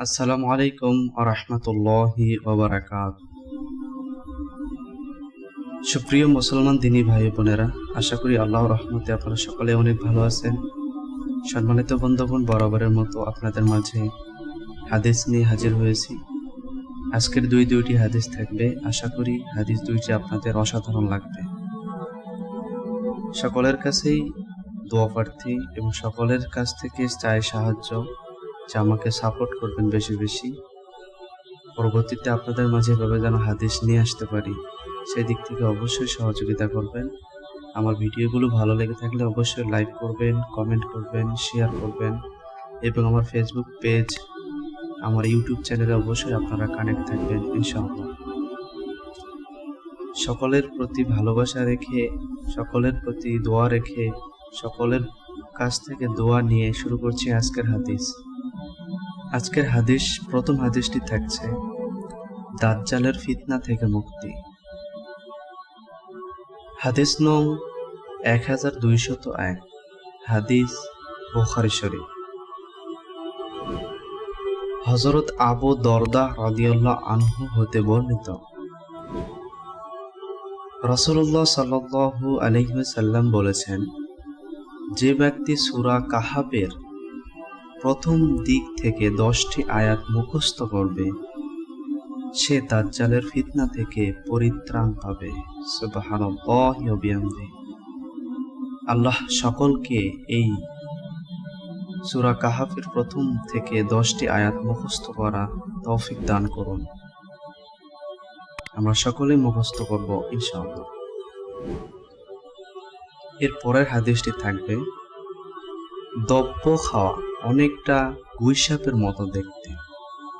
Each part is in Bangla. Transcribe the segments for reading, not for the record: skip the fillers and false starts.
আসসালামু আলাইকুম ওয়া রাহমাতুল্লাহি ওয়া বারাকাতুহু। সুপ্রিয় মুসলমান দিনী ভাই বোনেরা, আশা করি আল্লাহর রহমতে আপনারা সকলে অনেক ভালো আছেন। সম্মানিত বন্ধুগণ, বরাবরের মতো আপনাদের মাঝে হাদিস নিয়ে হাজির হয়েছি। আজকের দুইটি হাদিস থাকবে। আশা করি হাদিস দুইটি আপনাদের অসাধারণ লাগবে। সকলের কাছেই দোয়া প্রার্থী এবং সকলের কাছ থেকে চাই সাহায্য, যে আমাকে সাপোর্ট করবেন বেশি বেশি। পরবর্তীতে আপনাদের মাঝে এভাবে যেন হাদিস নিয়ে আসতে পারি, সেই দিক থেকে অবশ্যই সহযোগিতা করবেন। আমার ভিডিওগুলো ভালো লেগে থাকলে অবশ্যই লাইক করবেন, কমেন্ট করবেন, শেয়ার করবেন এবং আমার ফেসবুক পেজ, আমার ইউটিউব চ্যানেলে অবশ্যই আপনারা কানেক্ট থাকবেন ইনশাআল্লাহ। সকলের প্রতি ভালোবাসা রেখে, সকলের প্রতি দোয়া রেখে, সকলের কাছ থেকে দোয়া নিয়ে শুরু করছি আজকের হাদিস। আজকের হাদিস, প্রথম হাদিসটি থাকছে দাজ্জালের ফিতনা থেকে মুক্তি। হাদিস নং 1201, হাদিস বুখারী শরীফ। হযরত আবু দরদা রাদিয়াল্লাহু আনহু হতে বর্ণিত, রাসূলুল্লাহ সাল্লাল্লাহু আলাইহি ওয়াসাল্লাম বলেছেন, যে ব্যক্তি সূরা কাহাফের প্রথম দিক থেকে 10টি আয়াত মুখস্থ করবে, সে দাজ্জালের ফিতনা থেকে পরিত্রাণ পাবে। সুবহানাল্লাহি ওয়া বিহামদিহি। আল্লাহ সকলকে এই সূরা কাহাফের প্রথম থেকে 10টি আয়াত মুখস্থ করা তৌফিক দান করুন। আমরা সকলে মুখস্থ করব ইনশাআল্লাহ। এর পরের হাদিসটি থাকবে দব্ব খাওয়া অনেকটা গুইসাপের মতো দেখতে।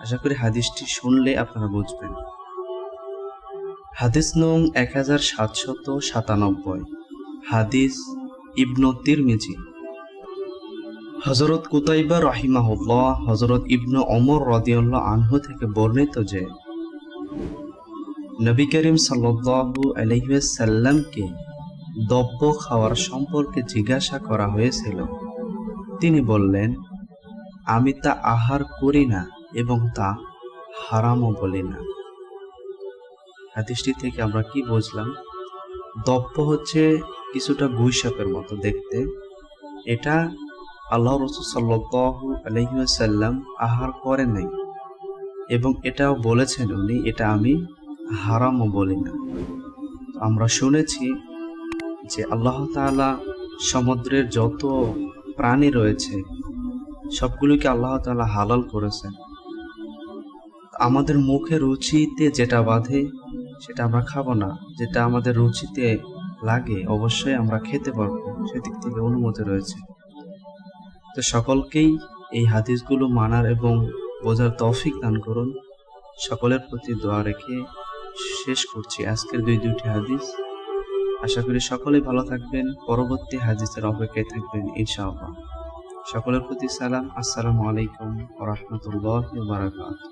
আশা করি হাদিসটি শুনলে আপনারা বুঝবেন। হাদিস নং 1797, হাদিস ইবনু তিরমিজি। হযরত কুতাইবা রাহিমাহুল্লাহ হযরত ইবনু ওমর রাদিয়াল্লাহু আনহু থেকে বর্ণিত যে নবী করিম সাল্লাল্লাহু আলাইহি ওয়াসাল্লামকে দব্ব খাওয়ার সম্পর্কে জিজ্ঞাসা করা হয়েছিল। তিনি বললেন, আমি তা আহার করি না এবং তা হারামও বলি না। হাদিসটি থেকে আমরা কি বুঝলাম? দব্ব হচ্ছে কিছুটা গুইসাপের মতো দেখতে। এটা আল্লাহ রাসূল সাল্লাল্লাহু আলাইহি ওয়াসাল্লাম আহার করেন নাই এবং এটাও বলেছেন উনি, এটা আমি হারামও বলি না। আমরা শুনেছি যে আল্লাহ তাআলা সমুদ্রের যত প্রাণী রয়েছে সবগুলোকে আল্লাহ তাআলা হালাল করেছেন। আমাদের মুখে রুচিতে যেটা বাধে সেটা আমরা খাবো না, যেটা আমাদের রুচিতে লাগে অবশ্যই আমরা খেতে পারবো, সেদিক থেকে অনুমতি রয়েছে। তো সকলকেই এই হাদিসগুলো মানার এবং বোঝার তৌফিক দান করুন। সকলের প্রতি দোয়া রেখে শেষ করছি আজকের দুইটি হাদিস। আশা করি সকলেই ভালো থাকবেন, পরবর্তী হাদিসের অপেক্ষায় থাকবেন ইনশাআল্লাহ। সকলের প্রতি সালাম। আসসালামু আলাইকুম ওয়া রাহমাতুল্লাহি ওয়া বারাকাতুহু।